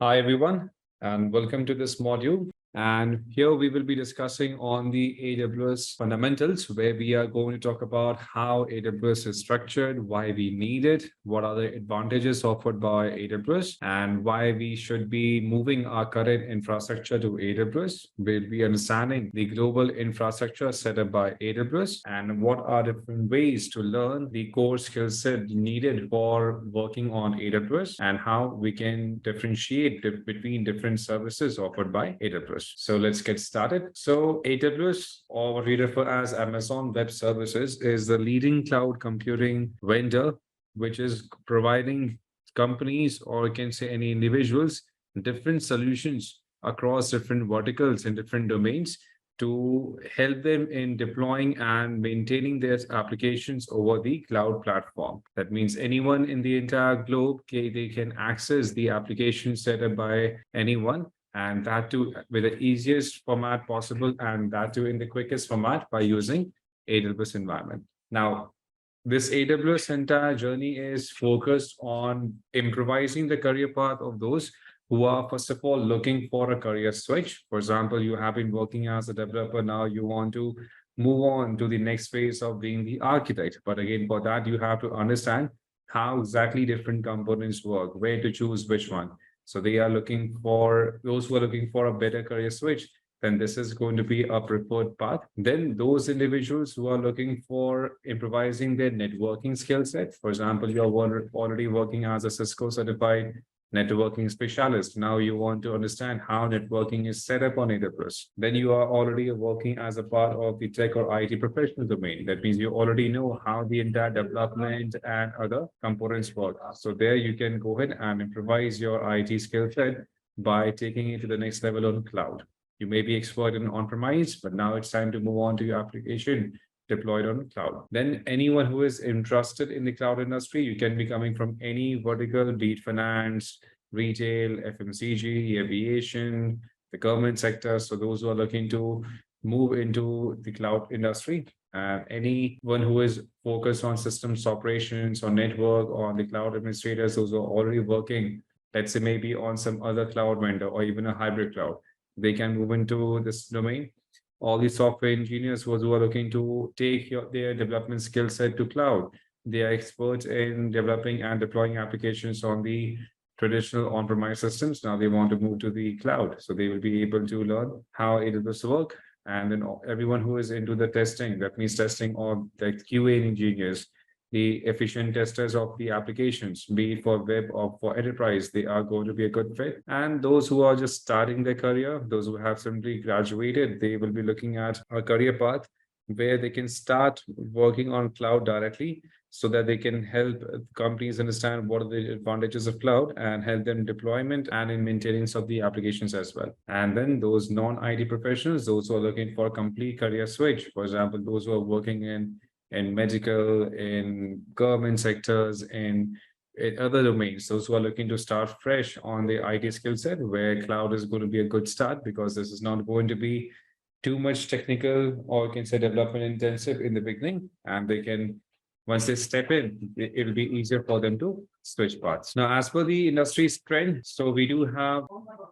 Hi, everyone, and welcome to this module. And here we will be discussing on the AWS fundamentals, where we are going to talk about how AWS is structured, why we need it, what are the advantages offered by AWS, and why we should be moving our current infrastructure to AWS. We'll be understanding the global infrastructure set up by AWS and what are different ways to learn the core skill set needed for working on AWS and how we can differentiate between different services offered by AWS. So let's get started. So AWS, or what we refer as Amazon Web Services, is the leading cloud computing vendor, which is providing companies, or you can say any individuals, different solutions across different verticals and different domains to help them in deploying and maintaining their applications over the cloud platform. That means anyone in the entire globe, they can access the application set up by anyone, and that too with the easiest format possible, and that too in the quickest format by using AWS environment. Now, this AWS entire journey is focused on improvising the career path of those who are, first of all, looking for a career switch. For example, you have been working as a developer, now you want to move on to the next phase of being the architect. But again, for that, you have to understand how exactly different components work, where to choose which one. So they are looking for those who are looking for a better career switch, then this is going to be a preferred path. Then those individuals who are looking for improvising their networking skill set, for example, you are already working as a Cisco certified networking specialist. Now you want to understand how networking is set up on AWS. Then you are already working as a part of the tech or IT professional domain. That means you already know how the entire development and other components work. So there you can go ahead and improvise your IT skill set by taking it to the next level on cloud. You may be expert in on-premise, but now it's time to move on to your application deployed on cloud. Then anyone who is interested in the cloud industry, you can be coming from any vertical, be it finance, retail, FMCG, aviation, the government sector. So those who are looking to move into the cloud industry, anyone who is focused on systems operations or network or on the cloud administrators, those who are already working, let's say maybe on some other cloud vendor or even a hybrid cloud, they can move into this domain. All the software engineers who are looking to take their development skill set to cloud. They are experts in developing and deploying applications on the traditional on-premise systems. Now they want to move to the cloud. So they will be able to learn how AWS work. And then everyone who is into the testing, that means testing of the QA engineers, the efficient testers of the applications, be it for web or for enterprise, they are going to be a good fit. And those who are just starting their career, those who have simply graduated, they will be looking at a career path where they can start working on cloud directly so that they can help companies understand what are the advantages of cloud and help them deployment and in maintenance of the applications as well. And then those non-IT professionals, those who are looking for a complete career switch, for example, those who are working in medical, in government sectors, in other domains, those who are looking to start fresh on the IT skill set, where cloud is going to be a good start because this is not going to be too much technical or you can say development intensive in the beginning, and they can, once they step in, it'll be easier for them to switch paths. Now, as per the industry's trend, so we do have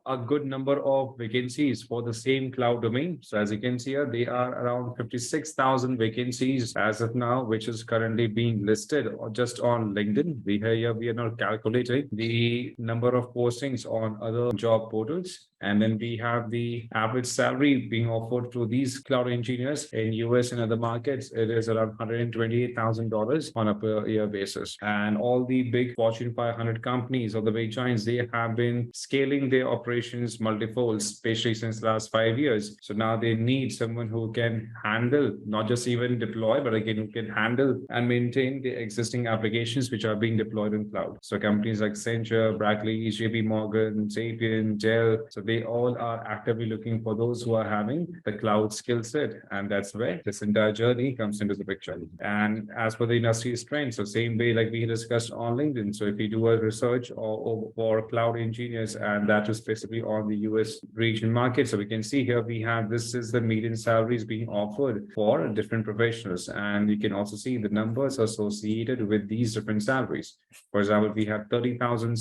a good number of vacancies for the same cloud domain. So as you can see here, they are around 56,000 vacancies as of now, which is currently being listed just on LinkedIn. We are not calculating the number of postings on other job portals. And then we have the average salary being offered to these cloud engineers in US and other markets. It is around $128,000 on a per year basis. And all the big Fortune 500 companies or the big giants, they have been scaling their operations multifold, especially since the last 5 years. So now they need someone who can handle, not just even deploy, but again, who can handle and maintain the existing applications which are being deployed in cloud. So companies like Accenture, Brackley, JP Morgan, Sapient, Dell, so they all are actively looking for those who are having the cloud skill set. And that's where this entire journey comes into the picture. And as for the industry's trend, so same way like we discussed on LinkedIn, so if you do a research or for cloud engineers, and that is specifically on the US region market, so we can see here we have this is the median salaries being offered for different professionals, and you can also see the numbers associated with these different salaries. For example, we have 30,000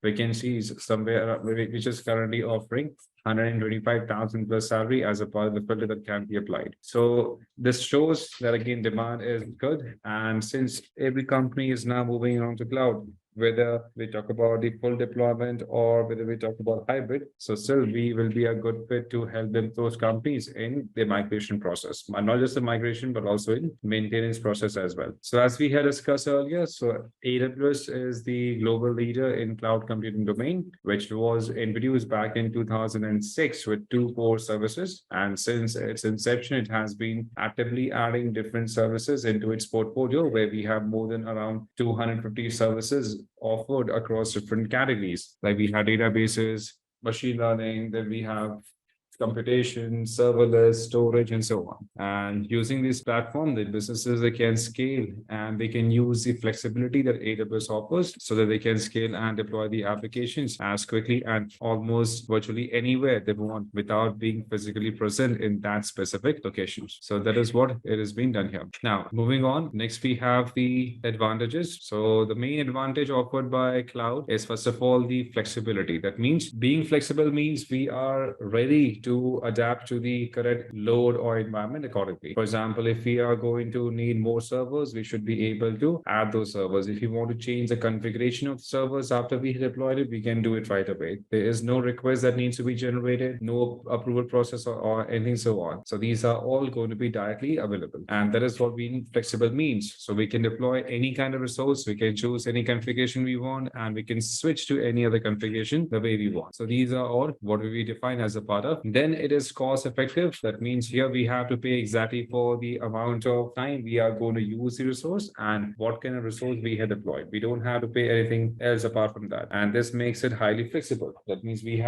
vacancies somewhere which is currently offering 125,000 plus salary as a part of the filter that can be applied. So this shows that again demand is good, and since every company is now moving on to cloud, whether we talk about the full deployment or whether we talk about hybrid, so still we will be a good fit to help them those companies in the migration process, and not just the migration but also in maintenance process as well. So as we had discussed earlier, so AWS is the global leader in cloud computing domain, which was introduced back in 2006 with two core services. And since its inception, it has been actively adding different services into its portfolio, where we have more than around 250 services offered across different categories. Like we have databases, machine learning, then we have computation, serverless, storage, and so on. And using this platform, the businesses they can scale and they can use the flexibility that AWS offers so that they can scale and deploy the applications as quickly and almost virtually anywhere they want without being physically present in that specific location. So that is what it is being done here. Now, moving on, next we have the advantages. So the main advantage offered by cloud is first of all the flexibility. That means being flexible means we are ready to adapt to the current load or environment accordingly. For example, if we are going to need more servers, we should be able to add those servers. If you want to change the configuration of the servers after we deployed it, we can do it right away. There is no request that needs to be generated, no approval process or anything so on. So these are all going to be directly available. And that is what being flexible means. So we can deploy any kind of resource, we can choose any configuration we want, and we can switch to any other configuration the way we want. So these are all what we define as a part of. Then it is cost effective. That means here we have to pay exactly for the amount of time we are going to use the resource and what kind of resource we have deployed. We don't have to pay anything else apart from that. And this makes it highly flexible. That means we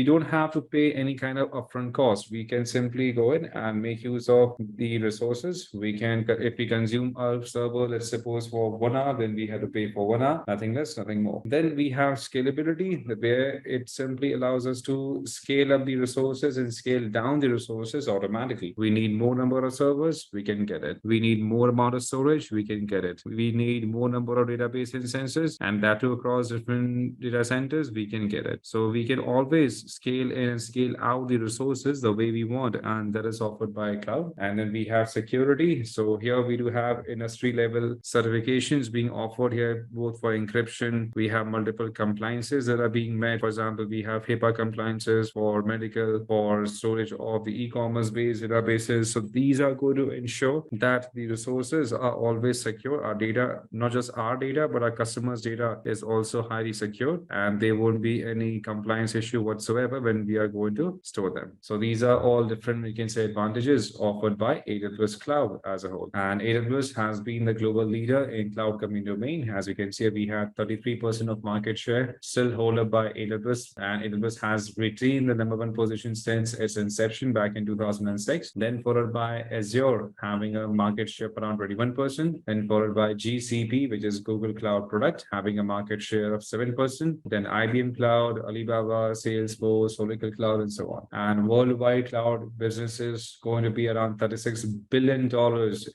don't have to pay any kind of upfront cost. We can simply go in and make use of the resources. We can, if we consume our server, let's suppose for 1 hour, then we have to pay for 1 hour, nothing less, nothing more. Then we have scalability, where it simply allows us to scale up the resources and scale down the resources automatically. We need more number of servers, we can get it. We need more amount of storage, we can get it. We need more number of database instances, and that too across different data centers, we can get it. So we can always scale in and scale out the resources the way we want, and that is offered by cloud. And then we have security. So here we do have industry level certifications being offered here, both for encryption. We have multiple compliances that are being met. For example, we have HIPAA compliances for medical, for storage of the e-commerce based databases. So these are going to ensure that the resources are always secure. Our data, not just our data, but our customers' data is also highly secure, and there won't be any compliance issue whatsoever when we are going to store them. So these are all different, we can say, advantages offered by AWS Cloud as a whole. And AWS has been the global leader in cloud computing domain. As you can see, we have 33% of market share still held up by AWS, and AWS has retained the #1 position since its inception back in 2006, then followed by Azure having a market share around 21%, then followed by GCP, which is Google Cloud Product, having a market share of 7%, then IBM Cloud, Alibaba, Salesforce, Oracle Cloud, and so on. And worldwide cloud business is going to be around $36 billion,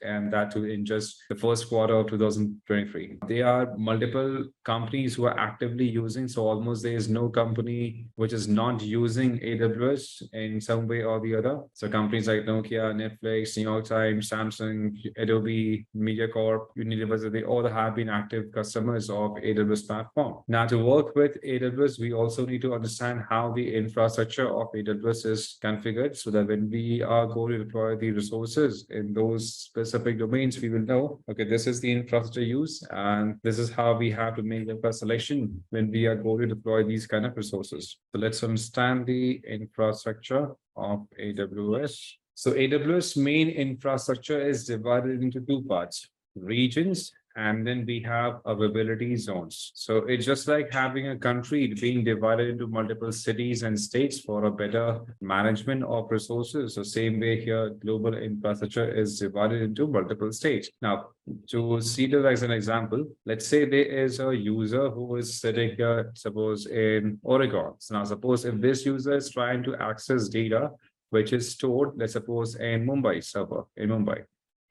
and that too in just the first quarter of 2023. There are multiple companies who are actively using, so almost there is no company which is not using AWS in some way or the other. So companies like Nokia, Netflix, New York Times, Samsung, Adobe, MediaCorp, Unilever, they all have been active customers of AWS platform. Now, to work with AWS, we also need to understand how the infrastructure of AWS is configured, so that when we are going to deploy the resources in those specific domains, we will know, okay, this is the infrastructure use, and this is how we have to make the first selection when we are going to deploy these kind of resources. So let's understand the infrastructure of AWS. So AWS main infrastructure is divided into two parts: regions, and then we have availability zones. So it's just like having a country being divided into multiple cities and states for a better management of resources. So same way here, global infrastructure is divided into multiple states. Now, to see this as an example, let's say there is a user who is sitting here, suppose in Oregon. So now suppose if this user is trying to access data which is stored, let's suppose in Mumbai server in Mumbai.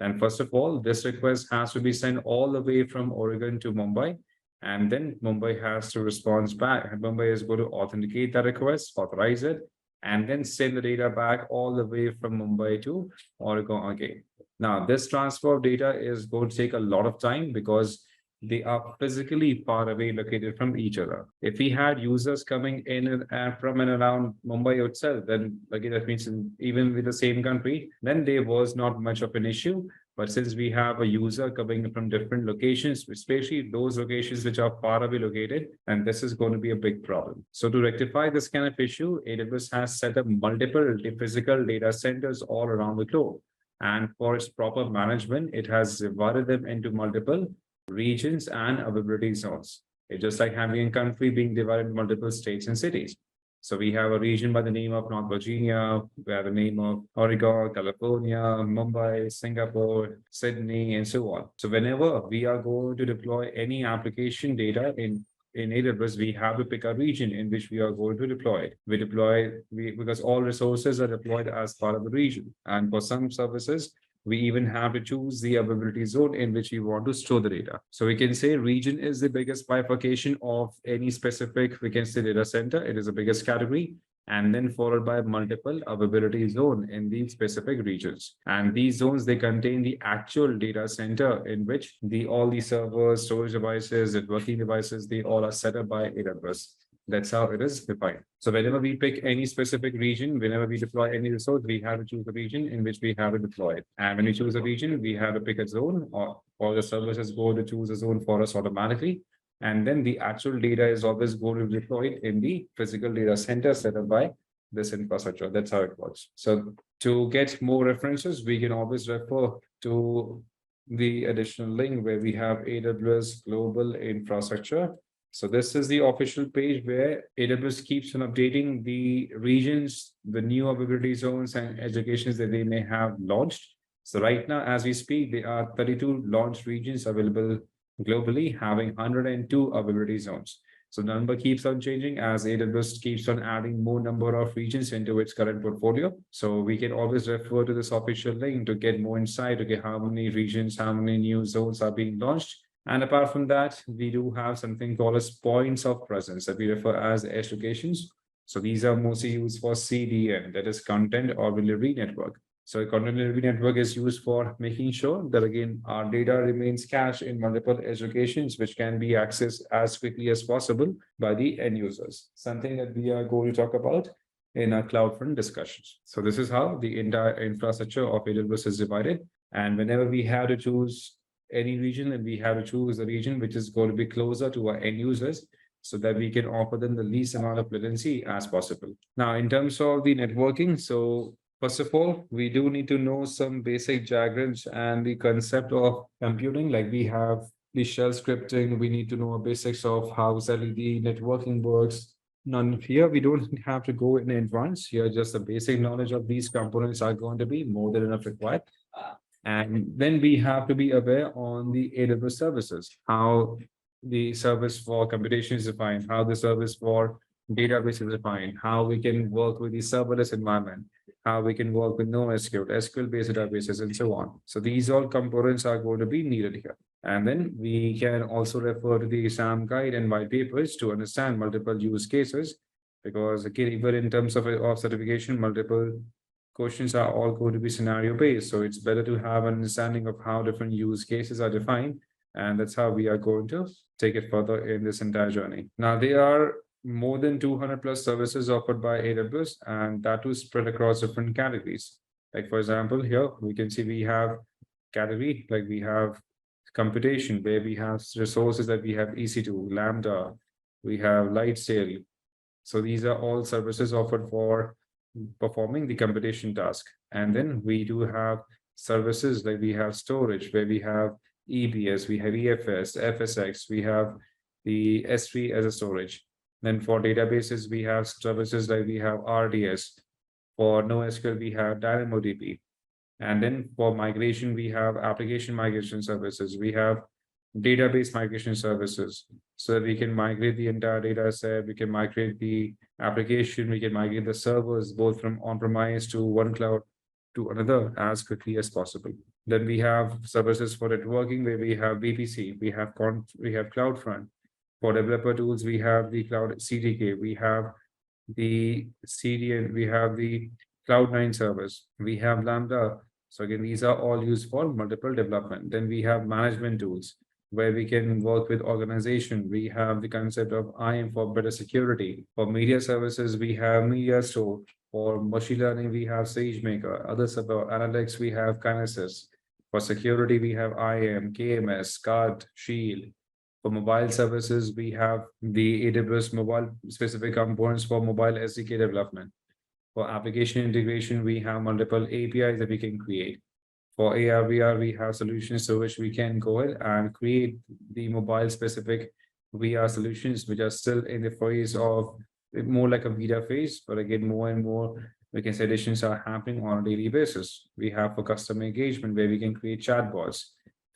And first of all, this request has to be sent all the way from Oregon to Mumbai. And then Mumbai has to respond back. Mumbai is going to authenticate that request, authorize it, and then send the data back all the way from Mumbai to Oregon again. Now, this transfer of data is going to take a lot of time because they are physically far away located from each other. If we had users coming in and from and around Mumbai itself, then again, that means even with the same country, then there was not much of an issue. But since we have a user coming from different locations, especially those locations which are far away located, and this is going to be a big problem. So to rectify this kind of issue, AWS has set up multiple physical data centers all around the globe. And for its proper management, it has divided them into multiple regions and availability zones. It's just like having a country being divided into multiple states and cities. So we have a region by the name of North Virginia, we have the name of Oregon, California, Mumbai, Singapore, Sydney, and so on. So whenever we are going to deploy any application data in AWS, we have to pick a region in which we are going to deploy it. Because all resources are deployed as part of the region. And for some services, we even have to choose the availability zone in which we want to store the data. So we can say region is the biggest bifurcation of any specific, we can say data center. It is the biggest category, and then followed by multiple availability zone in these specific regions. And these zones, they contain the actual data center in which all the servers, storage devices, networking devices, they all are set up by AWS. That's how it is defined. So whenever we pick any specific region, whenever we deploy any resource, we have to choose a region in which we have to deploy it. And when we choose a region, we have to pick a zone, or the services go to choose a zone for us automatically. And then the actual data is always going to be deployed in the physical data center set up by this infrastructure. That's how it works. So to get more references, we can always refer to the additional link where we have AWS Global Infrastructure. So this is the official page where AWS keeps on updating the regions, the new availability zones and educations that they may have launched. So right now, as we speak, there are 32 launched regions available globally, having 102 availability zones. So the number keeps on changing as AWS keeps on adding more number of regions into its current portfolio. So we can always refer to this official link to get more insight, to get how many regions, how many new zones are being launched. And apart from that, we do have something called as points of presence that we refer as edge locations. So these are mostly used for CDN, that is content or delivery network. So a content delivery network is used for making sure that again, our data remains cached in multiple edge locations, which can be accessed as quickly as possible by the end users. Something that we are going to talk about in our CloudFront discussions. So this is how the entire infrastructure of AWS is divided. And whenever we have to choose any region, and we have to choose a region which is going to be closer to our end users so that we can offer them the least amount of latency as possible. Now, in terms of the networking, so first of all, we do need to know some basic diagrams and the concept of computing, like we have the shell scripting, we need to know basics of how exactly the networking works. Now here, we don't have to go in advance. Here, just the basic knowledge of these components are going to be more than enough required. And then we have to be aware on the AWS services, how the service for computation is defined, how the service for database is defined, how we can work with the serverless environment, how we can work with NoSQL, SQL-based databases, and so on. So these all components are going to be needed here. And then we can also refer to the exam guide and white papers to understand multiple use cases, because again, even in terms of certification, multiple questions are all going to be scenario based. So it's better to have an understanding of how different use cases are defined. And that's how we are going to take it further in this entire journey. Now, there are more than 200 plus services offered by AWS, and that is spread across different categories. Like, for example, here we can see we have category, like we have computation, where we have resources that we have EC2, Lambda, we have Lightsail. So these are all services offered for performing the computation task. And then we do have services like we have storage, where we have EBS, we have EFS, FSX, we have the S3 as a storage. Then for databases, we have services like we have RDS. For NoSQL, we have DynamoDB. And then for migration, we have application migration services. We have database migration services, so that we can migrate the entire data set, we can migrate the application, we can migrate the servers, both from on-premise to one cloud to another as quickly as possible. Then we have services for networking, where we have VPC, we have CloudFront, For developer tools, we have the Cloud CDK, we have the CDN, we have the Cloud9 servers, we have Lambda. So again, these are all used for multiple development. Then we have management tools where we can work with organization. We have the concept of IAM for better security. For media services, we have Media Store. For machine learning, we have SageMaker. Other server analytics, we have Kinesis. For security, we have IAM, KMS, Guard, Shield. For mobile services, we have the AWS mobile specific components for mobile SDK development. For application integration, we have multiple APIs that we can create. For AR/VR, we have solutions to which we can go ahead and create the mobile specific VR solutions, which are still in the phase of more like a beta phase. But again, more and more, we can say additions are happening on a daily basis. We have for customer engagement, where we can create chatbots.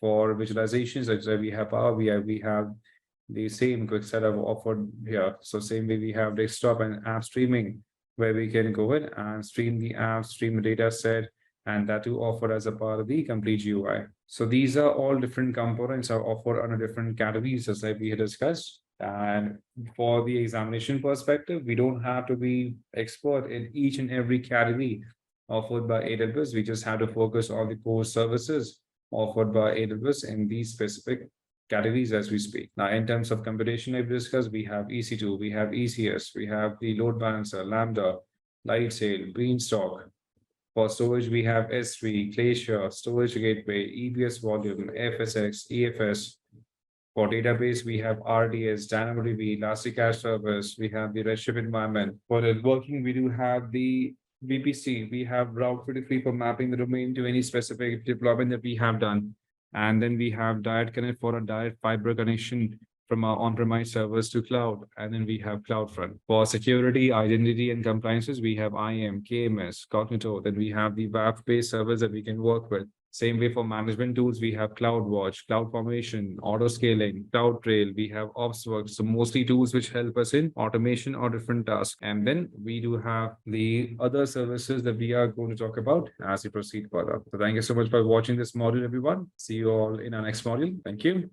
For visualizations, such as we have Power BI, we have the same quick setup offered here. So same way we have desktop and app streaming, where we can go in and stream the app, stream the data set, and that too offered as a part of the complete GUI. So these are all different components are offered under different categories, as like we had discussed. And for the examination perspective, we don't have to be expert in each and every category offered by AWS. We just have to focus on the core services offered by AWS in these specific categories as we speak. Now, in terms of computation, I've discussed, we have EC2, we have ECS, we have the load balancer, Lambda, Lightsail, Beanstalk. For storage, we have S3, Glacier, Storage Gateway, EBS Volume, FSX, EFS. For database, we have RDS, DynamoDB, Elasticache servers, we have the Redshift environment. For networking, we do have the VPC, we have Route 53 for mapping the domain to any specific deployment that we have done. And then we have Direct Connect for a direct fiber connection from our on-premise servers to cloud. And then we have CloudFront. For security, identity, and compliances, we have IAM, KMS, Cognito. Then we have the WAF-based servers that we can work with. Same way for management tools, we have CloudWatch, CloudFormation, auto scaling, CloudTrail, we have OpsWorks. So mostly tools which help us in automation or different tasks. And then we do have the other services that we are going to talk about as we proceed further. So thank you so much for watching this module, everyone. See you all in our next module. Thank you.